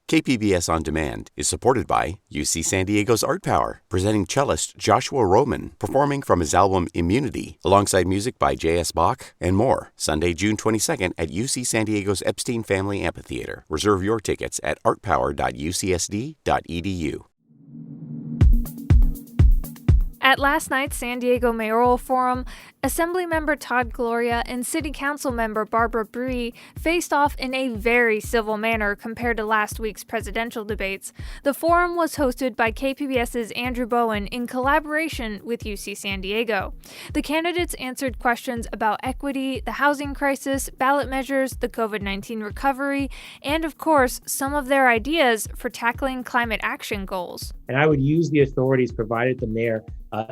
KPBS On Demand is supported by UC San Diego's Art Power, presenting cellist Joshua Roman, performing from his album Immunity, alongside music by J.S. Bach and more, Sunday, June 22nd at UC San Diego's Epstein Family Amphitheater. Reserve your tickets at artpower.ucsd.edu. At last night's San Diego Mayoral Forum, Assemblymember Todd Gloria and City Council member Barbara Bree faced off in a very civil manner compared to last week's presidential debates. The forum was hosted by KPBS's Andrew Bowen in collaboration with UC San Diego. The candidates answered questions about equity, the housing crisis, ballot measures, the COVID-19 recovery, and of course, some of their ideas for tackling climate action goals. And I would use the authorities provided the mayor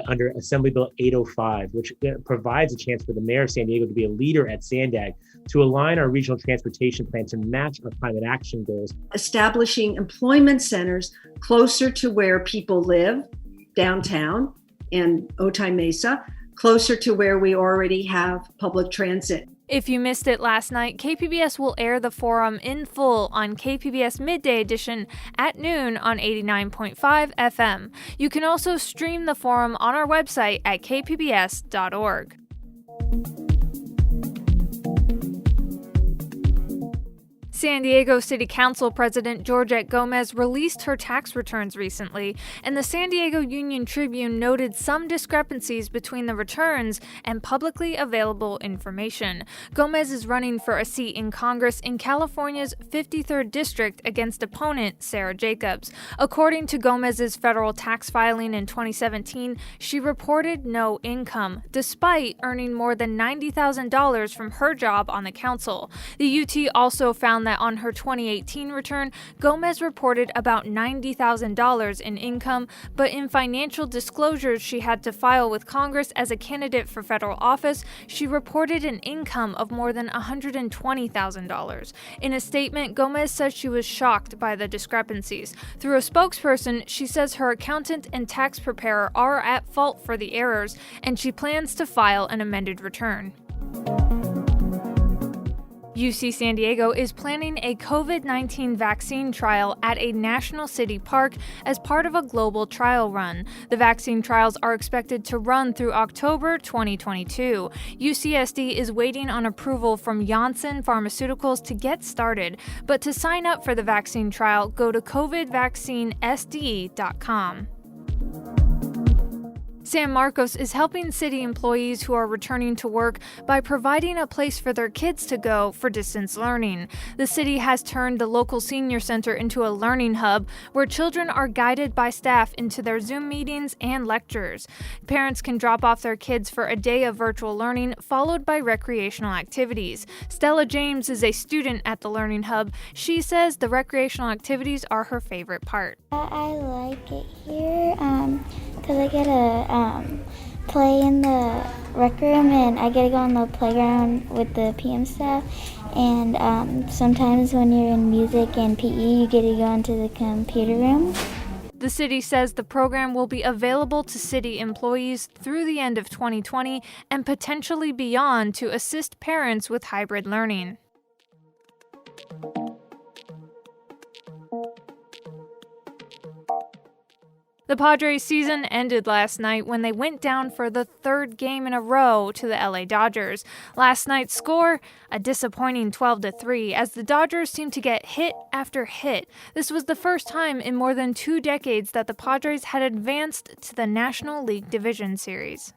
under Assembly Bill 805, which provides a chance for the mayor of San Diego to be a leader at SANDAG to align our regional transportation plan to match our climate action goals. Establishing employment centers closer to where people live, downtown and Otay Mesa, closer to where we already have public transit. If you missed it last night, KPBS will air the forum in full on KPBS Midday Edition at noon on 89.5 FM. You can also stream the forum on our website at kpbs.org. San Diego City Council President Georgette Gomez released her tax returns recently, and the San Diego Union Tribune noted some discrepancies between the returns and publicly available information. Gomez is running for a seat in Congress in California's 53rd District against opponent Sarah Jacobs. According to Gomez's federal tax filing in 2017, she reported no income, despite earning more than $90,000 from her job on the council. The UT also found that on her 2018 return, Gomez reported about $90,000 in income, but in financial disclosures she had to file with Congress as a candidate for federal office, she reported an income of more than $120,000. In a statement, Gomez says she was shocked by the discrepancies. Through a spokesperson, she says her accountant and tax preparer are at fault for the errors, and she plans to file an amended return. UC San Diego is planning a COVID-19 vaccine trial at a national city park as part of a global trial run. The vaccine trials are expected to run through October 2022. UCSD is waiting on approval from Janssen Pharmaceuticals to get started, but to sign up for the vaccine trial, go to covidvaccinesd.com. San Marcos is helping city employees who are returning to work by providing a place for their kids to go for distance learning. The city has turned the local senior center into a learning hub where children are guided by staff into their Zoom meetings and lectures. Parents can drop off their kids for a day of virtual learning followed by recreational activities. Stella James is a student at the learning hub. She says the recreational activities are her favorite part. I like it here because I get to play in the rec room and I get to go on the playground with the PM staff, and sometimes when you're in music and PE you get to go into the computer room. The city says the program will be available to city employees through the end of 2020 and potentially beyond to assist parents with hybrid learning. The Padres season ended last night when they went down for the third game in a row to the LA Dodgers. Last night's score, a disappointing 12-3, as the Dodgers seemed to get hit after hit. This was the first time in more than 2 decades that the Padres had advanced to the National League Division Series.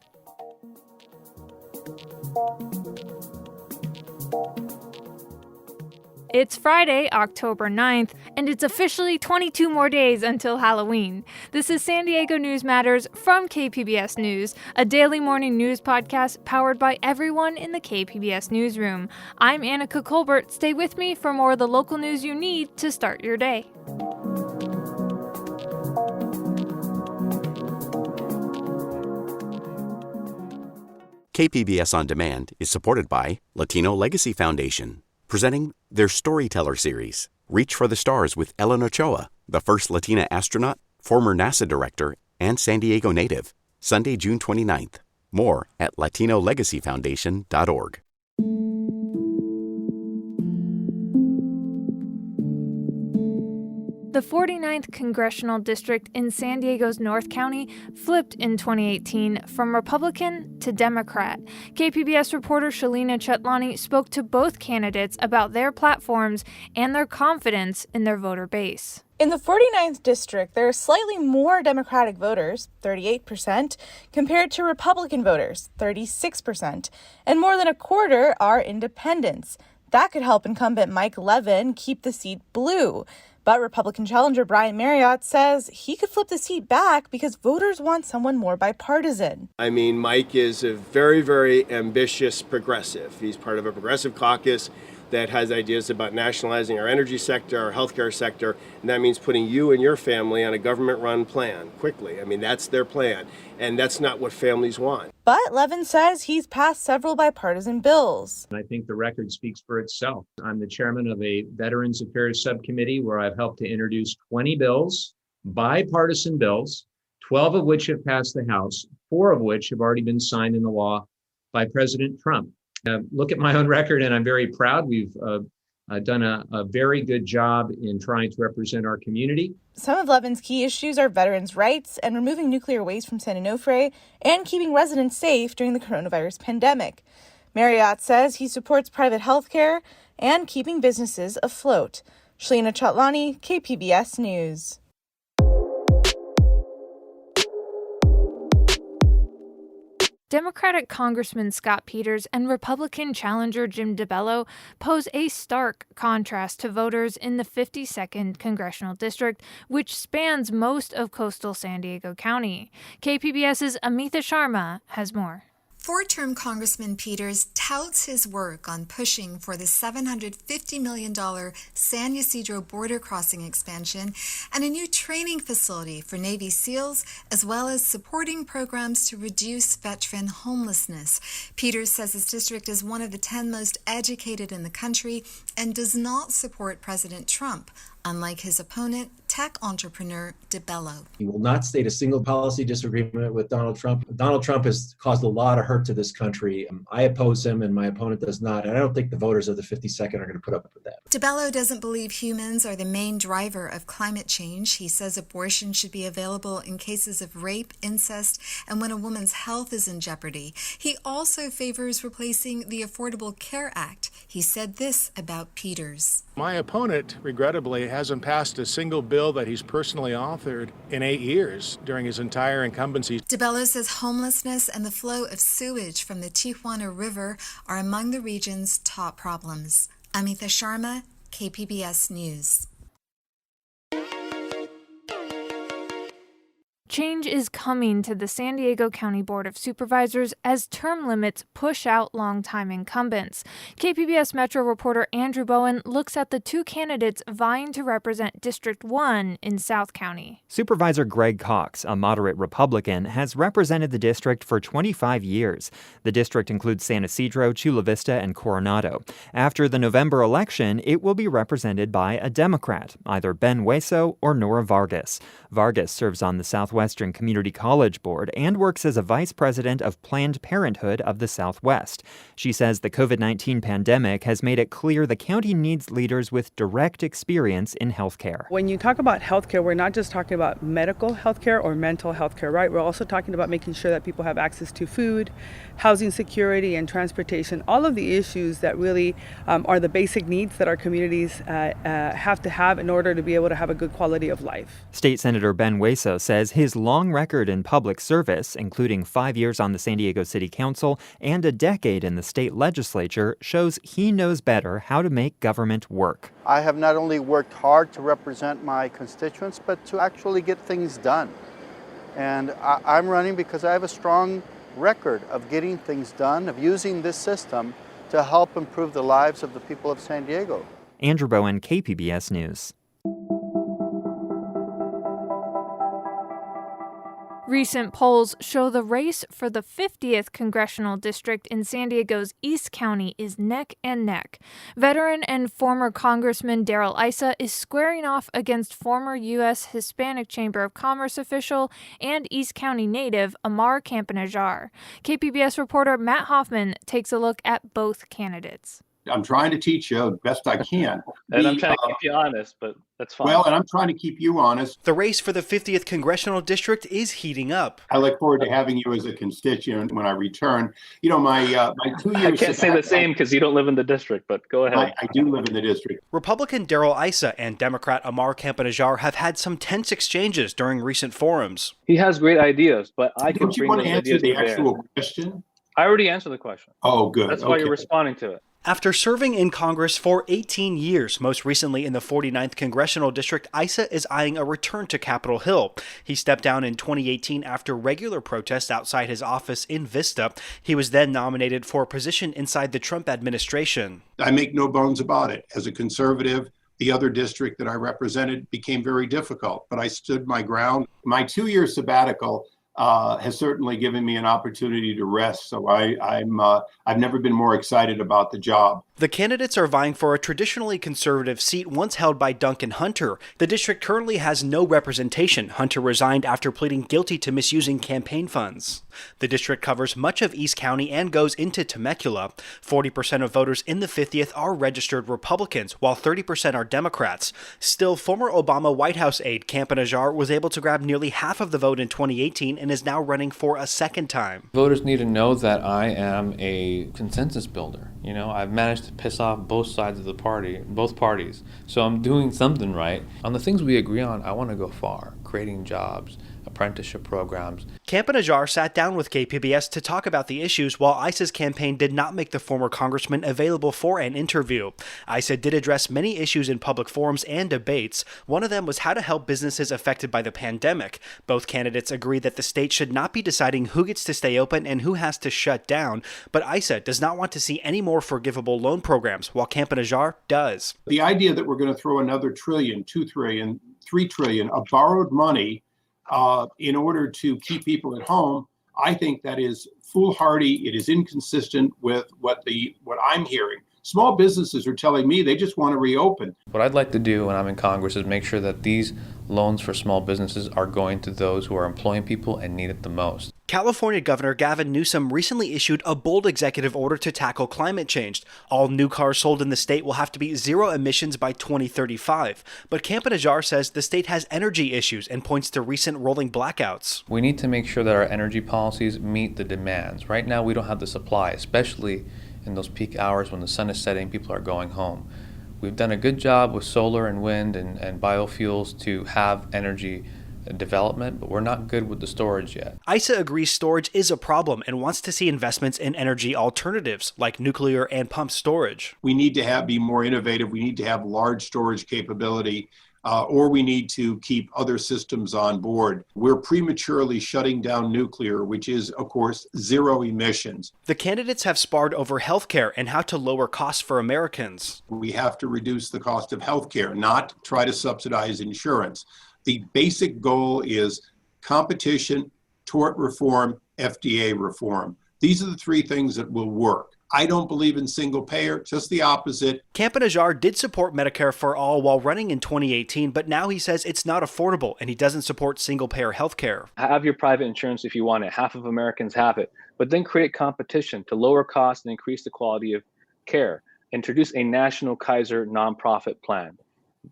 It's Friday, October 9th, and it's officially 22 more days until Halloween. This is San Diego News Matters from KPBS News, a daily morning news podcast powered by everyone in the KPBS newsroom. I'm Annika Colbert. Stay with me for more of the local news you need to start your day. KPBS On Demand is supported by Latino Legacy Foundation, presenting their Storyteller series, Reach for the Stars with Ellen Ochoa, the first Latina astronaut, former NASA director, and San Diego native, Sunday, June 29th. More at latinolegacyfoundation.org. The 49th Congressional District in San Diego's North County flipped in 2018 from Republican to Democrat. KPBS reporter Shalina Chetlani spoke to both candidates about their platforms and their confidence in their voter base. In the 49th District, there are slightly more Democratic voters, 38%, compared to Republican voters, 36%, and more than a quarter are independents. That could help incumbent Mike Levin keep the seat blue. But Republican challenger Brian Marriott says he could flip the seat back because voters want someone more bipartisan. I mean, Mike is a very, very ambitious progressive. He's part of a progressive caucus that has ideas about nationalizing our energy sector, our healthcare sector, and that means putting you and your family on a government-run plan quickly. I mean, that's their plan, and that's not what families want. But Levin says he's passed several bipartisan bills. I think the record speaks for itself. I'm the chairman of a Veterans Affairs Subcommittee where I've helped to introduce 20 bills, bipartisan bills, 12 of which have passed the House, 4 of which have already been signed into law by President Trump. Look at my own record, and I'm very proud. We've done a very good job in trying to represent our community. Some of Levin's key issues are veterans' rights and removing nuclear waste from San Onofre and keeping residents safe during the coronavirus pandemic. Marriott says he supports private health care and keeping businesses afloat. Shalina Chetlani, KPBS News. Democratic Congressman Scott Peters and Republican challenger Jim DeBello pose a stark contrast to voters in the 52nd Congressional District, which spans most of coastal San Diego County. KPBS's Amitha Sharma has more. Four-term Congressman Peters touts his work on pushing for the $750 million San Ysidro border crossing expansion and a new training facility for Navy SEALs, as well as supporting programs to reduce veteran homelessness. Peters says his district is one of the 10 most educated in the country and does not support President Trump, unlike his opponent, tech entrepreneur DeBello. He will not state a single policy disagreement with Donald Trump. Donald Trump has caused a lot of hurt to this country. I oppose him and my opponent does not. And I don't think the voters of the 52nd are going to put up with that. DeBello doesn't believe humans are the main driver of climate change. He says abortion should be available in cases of rape, incest, and when a woman's health is in jeopardy. He also favors replacing the Affordable Care Act. He said this about Peters. My opponent, regrettably, hasn't passed a single bill that he's personally authored in 8 years during his entire incumbency. DeBello says homelessness and the flow of sewage from the Tijuana River are among the region's top problems. Amitha Sharma, KPBS News. Change is coming to the San Diego County Board of Supervisors as term limits push out longtime incumbents. KPBS Metro reporter Andrew Bowen looks at the two candidates vying to represent District 1 in South County. Supervisor Greg Cox, a moderate Republican, has represented the district for 25 years. The district includes San Ysidro, Chula Vista, and Coronado. After the November election, it will be represented by a Democrat, either Ben Hueso or Nora Vargas. Vargas serves on the Southwestern Community College Board and works as a vice president of Planned Parenthood of the Southwest. She says the COVID-19 pandemic has made it clear the county needs leaders with direct experience in healthcare. When you talk about healthcare, we're not just talking about medical healthcare or mental healthcare, right? We're also talking about making sure that people have access to food, housing security, and transportation. All of the issues that really are the basic needs that our communities have to have in order to be able to have a good quality of life. State Senator Ben Hueso says his long record in public service, including 5 years on the San Diego City Council and a decade in the state legislature, shows he knows better how to make government work. I have not only worked hard to represent my constituents, but to actually get things done. And I'm running because I have a strong record of getting things done, of using this system to help improve the lives of the people of San Diego. Andrew Bowen, KPBS News. Recent polls show the race for the 50th Congressional District in San Diego's East County is neck and neck. Veteran and former Congressman Darrell Issa is squaring off against former U.S. Hispanic Chamber of Commerce official and East County native Amar Campanajar. KPBS reporter Matt Hoffman takes a look at both candidates. I'm trying to teach you the best I can. And I'm trying to keep you honest, but that's fine. Well, and I'm trying to keep you honest. The race for the 50th Congressional District is heating up. I look forward to having you as a constituent when I return. You know, my 2 years... I can't say the same because you don't live in the district, but go ahead. I do live in the district. Republican Darrell Issa and Democrat Amar Campa-Najjar have had some tense exchanges during recent forums. He has great ideas, but I can Don't you bring want those to answer ideas the to bear. actual question? I already answered the question. Oh, good. That's why you're responding to it. After serving in Congress for 18 years, most recently in the 49th Congressional District, Issa is eyeing a return to Capitol Hill. He stepped down in 2018 after regular protests outside his office in Vista. He was then nominated for a position inside the Trump administration. I make no bones about it. As a conservative, the other district that I represented became very difficult, but I stood my ground. My 2-year sabbatical has certainly given me an opportunity to rest. So I've never been more excited about the job. The candidates are vying for a traditionally conservative seat once held by Duncan Hunter. The district currently has no representation. Hunter resigned after pleading guilty to misusing campaign funds. The district covers much of East County and goes into Temecula. 40% of voters in the 50th are registered Republicans, while 30% are Democrats. Still, former Obama White House aide Campa-Najjar was able to grab nearly half of the vote in 2018 and is now running for a second time. Voters need to know that I am a consensus builder. You know, I've managed to piss off both sides of the party, both parties. So I'm doing something right. On the things we agree on, I want to go far, creating jobs, apprenticeship programs. Campa-Najjar sat down with KPBS to talk about the issues, while Issa's campaign did not make the former congressman available for an interview. Issa did address many issues in public forums and debates. One of them was how to help businesses affected by the pandemic. Both candidates agree that the state should not be deciding who gets to stay open and who has to shut down, but Issa does not want to see any more forgivable loan programs, while Campa-Najjar does. The idea that we're going to throw another $1 trillion, $2 trillion, $3 trillion of borrowed money in order to keep people at home, I think that is foolhardy. It is inconsistent with what I'm hearing. Small businesses are telling me they just want to reopen. What I'd like to do when I'm in Congress is make sure that these loans for small businesses are going to those who are employing people and need it the most. California Governor Gavin Newsom recently issued a bold executive order to tackle climate change. All new cars sold in the state will have to be zero emissions by 2035. But Campa-Najjar says the state has energy issues and points to recent rolling blackouts. We need to make sure that our energy policies meet the demands. Right now, we don't have the supply, especially in those peak hours when the sun is setting, people are going home. We've done a good job with solar and wind and biofuels to have energy development, but we're not good with the storage yet. Issa agrees storage is a problem and wants to see investments in energy alternatives like nuclear and pumped storage. We need to be more innovative. We need to have large storage capability, or we need to keep other systems on board. We're prematurely shutting down nuclear, which is, of course, zero emissions. The candidates have sparred over healthcare and how to lower costs for Americans. We have to reduce the cost of healthcare, not try to subsidize insurance. The basic goal is competition, tort reform, FDA reform. These are the three things that will work. I don't believe in single payer, just the opposite. Campa-Najjar did support Medicare for all while running in 2018, but now he says it's not affordable and he doesn't support single payer health care. Have your private insurance if you want it. Half of Americans have it. But then create competition to lower costs and increase the quality of care. Introduce a national Kaiser nonprofit plan.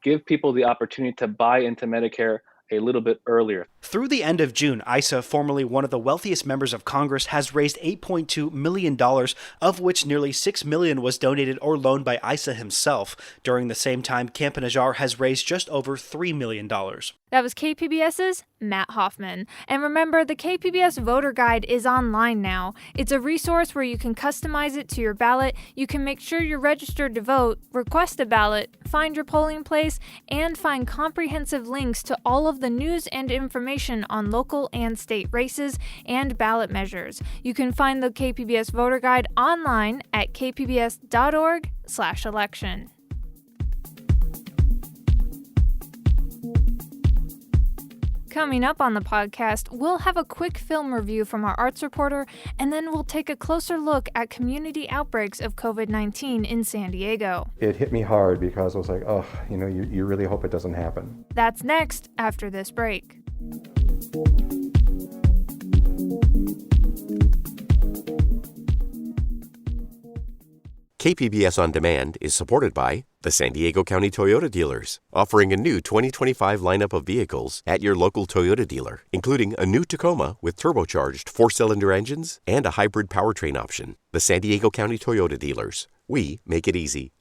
Give people the opportunity to buy into Medicare a little bit earlier. Through the end of June, Issa, formerly one of the wealthiest members of Congress, has raised $8.2 million, of which nearly $6 million was donated or loaned by Issa himself. During the same time, Campa-Najjar has raised just over $3 million. That was KPBS's Matt Hoffman. And remember, the KPBS Voter Guide is online now. It's a resource where you can customize it to your ballot. You can make sure you're registered to vote, request a ballot, find your polling place, and find comprehensive links to all of the news and information on local and state races and ballot measures. You can find the KPBS Voter Guide online at kpbs.org/election. Coming up on the podcast, we'll have a quick film review from our arts reporter, and then we'll take a closer look at community outbreaks of COVID-19 in San Diego. It hit me hard because I was like, oh, you really hope it doesn't happen. That's next after this break. KPBS On Demand is supported by the San Diego County Toyota dealers, offering a new 2025 lineup of vehicles at your local Toyota dealer, including a new Tacoma with turbocharged 4-cylinder engines and a hybrid powertrain option. The San Diego County Toyota dealers. We make it easy.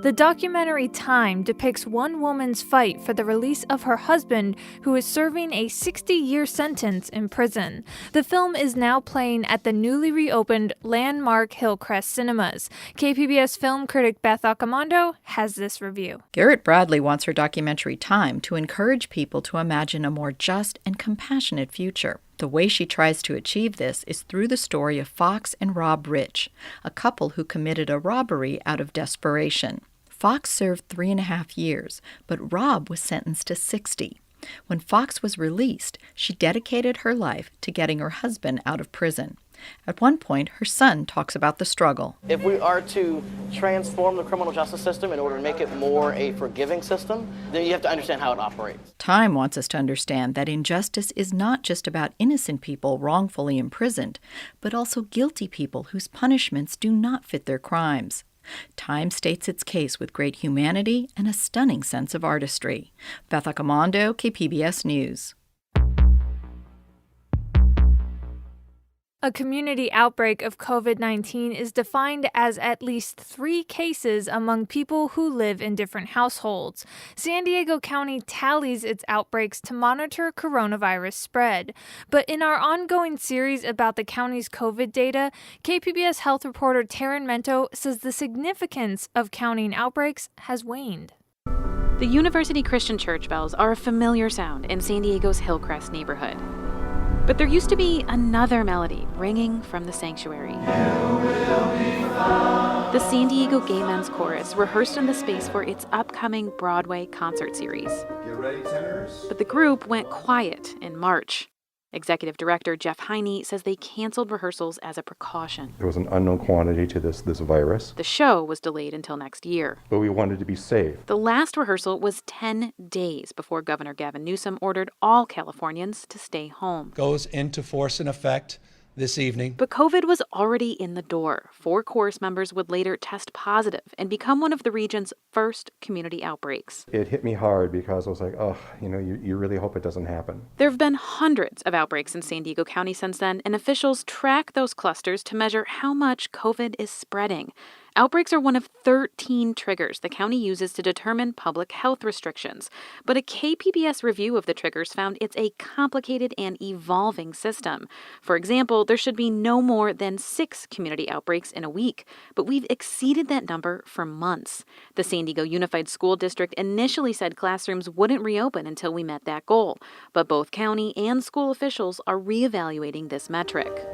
The documentary Time depicts one woman's fight for the release of her husband, who is serving a 60-year sentence in prison. The film is now playing at the newly reopened Landmark Hillcrest Cinemas. KPBS film critic Beth Accomando has this review. Garrett Bradley wants her documentary Time to encourage people to imagine a more just and compassionate future. The way she tries to achieve this is through the story of Fox and Rob Rich, a couple who committed a robbery out of desperation. Fox served 3.5 years, but Rob was sentenced to 60. When Fox was released, she dedicated her life to getting her husband out of prison. At one point, her son talks about the struggle. If we are to transform the criminal justice system in order to make it more a forgiving system, then you have to understand how it operates. Time wants us to understand that injustice is not just about innocent people wrongfully imprisoned, but also guilty people whose punishments do not fit their crimes. Time states its case with great humanity and a stunning sense of artistry. Beth Accomando, KPBS News. A community outbreak of COVID-19 is defined as at least 3 cases among people who live in different households. San Diego County tallies its outbreaks to monitor coronavirus spread. But in our ongoing series about the county's COVID data, KPBS health reporter Taryn Mento says the significance of counting outbreaks has waned. The University Christian Church bells are a familiar sound in San Diego's Hillcrest neighborhood. But there used to be another melody ringing from the sanctuary. The San Diego Gay Men's Chorus rehearsed in the space for its upcoming Broadway concert series. Get ready, tenors. But the group went quiet in March. Executive Director Jeff Heine says they canceled rehearsals as a precaution. There was an unknown quantity to this virus. The show was delayed until next year. But we wanted to be safe. The last rehearsal was 10 days before Governor Gavin Newsom ordered all Californians to stay home. Goes into force and effect this evening. But COVID was already in the door. 4 chorus members would later test positive and become one of the region's first community outbreaks. It hit me hard because I was like, you really hope it doesn't happen. There have been hundreds of outbreaks in San Diego County since then, and officials track those clusters to measure how much COVID is spreading. Outbreaks are one of 13 triggers the county uses to determine public health restrictions. But a KPBS review of the triggers found it's a complicated and evolving system. For example, there should be no more than 6 community outbreaks in a week, but we've exceeded that number for months. The San Diego Unified School District initially said classrooms wouldn't reopen until we met that goal, but both county and school officials are reevaluating this metric.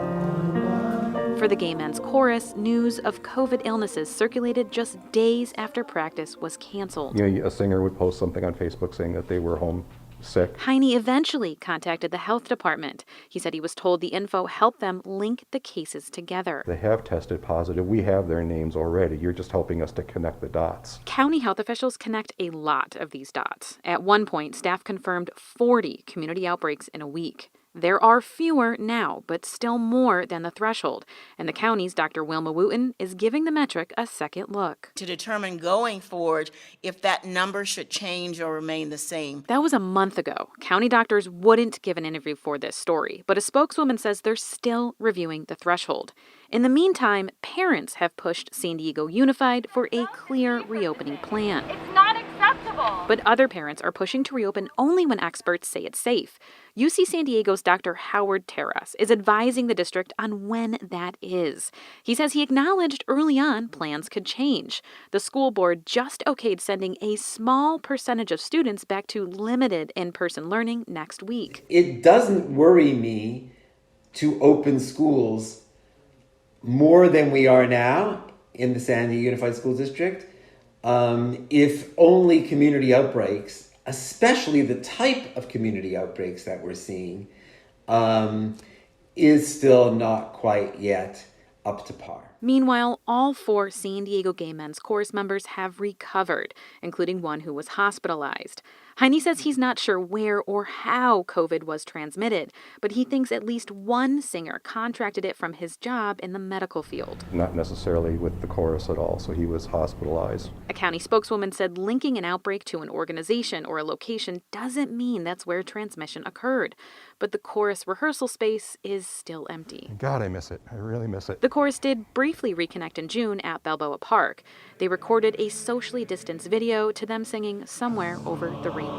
For the Gay Men's Chorus, news of COVID illnesses circulated just days after practice was canceled. A singer would post something on Facebook saying that they were home sick. Heine eventually contacted the health department. He said he was told the info helped them link the cases together. They have tested positive. We have their names already. You're just helping us to connect the dots. County health officials connect a lot of these dots. At one point, staff confirmed 40 community outbreaks in a week. There are fewer now, but still more than the threshold. And the county's Dr. Wilma Wooten is giving the metric a second look. To determine going forward if that number should change or remain the same. That was a month ago. County doctors wouldn't give an interview for this story, but a spokeswoman says they're still reviewing the threshold. In the meantime, parents have pushed San Diego Unified for a clear reopening plan. It's not acceptable. But other parents are pushing to reopen only when experts say it's safe. UC San Diego's Dr. Howard Terras is advising the district on when that is. He says he acknowledged early on plans could change. The school board just okayed sending a small percentage of students back to limited in-person learning next week. It doesn't worry me to open schools more than we are now in the San Diego Unified School District if only community outbreaks, especially the type of community outbreaks that we're seeing, is still not quite yet up to par. Meanwhile, all 4 San Diego Gay Men's Chorus members have recovered, including one who was hospitalized. Heine says he's not sure where or how COVID was transmitted, but he thinks at least one singer contracted it from his job in the medical field. Not necessarily with the chorus at all, so he was hospitalized. A county spokeswoman said linking an outbreak to an organization or a location doesn't mean that's where transmission occurred. But the chorus rehearsal space is still empty. God, I miss it. I really miss it. The chorus did briefly reconnect in June at Balboa Park. They recorded a socially distanced video to them singing Somewhere Over the Rainbow.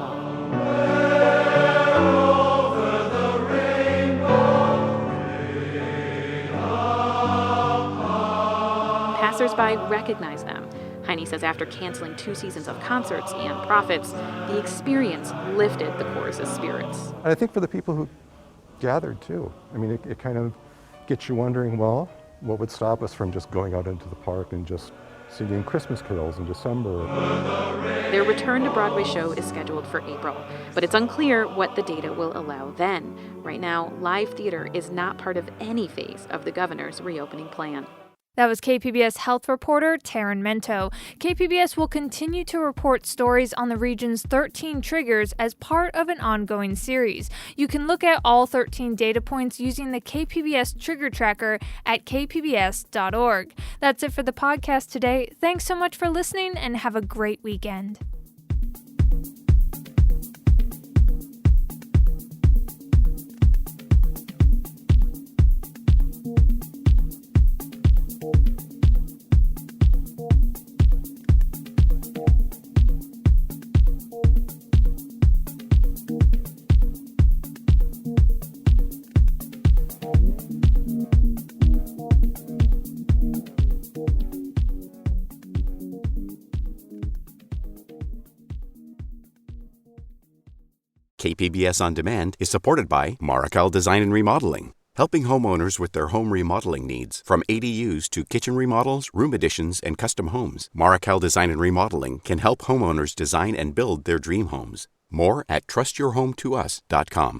Passers-by recognize them. Heine says after canceling 2 seasons of concerts and profits, the experience lifted the chorus's spirits. And I think for the people who gathered too. I mean, it kind of gets you wondering, well, what would stop us from just going out into the park and just singing Christmas carols in December? Their return to Broadway show is scheduled for April, but it's unclear what the data will allow then. Right now, live theater is not part of any phase of the governor's reopening plan. That was KPBS health reporter Taryn Mento. KPBS will continue to report stories on the region's 13 triggers as part of an ongoing series. You can look at all 13 data points using the KPBS Trigger Tracker at kpbs.org. That's it for the podcast today. Thanks so much for listening and have a great weekend. KPBS On Demand is supported by Marrokal Design and Remodeling, helping homeowners with their home remodeling needs. From ADUs to kitchen remodels, room additions, and custom homes, Marrokal Design and Remodeling can help homeowners design and build their dream homes. More at trustyourhometous.com.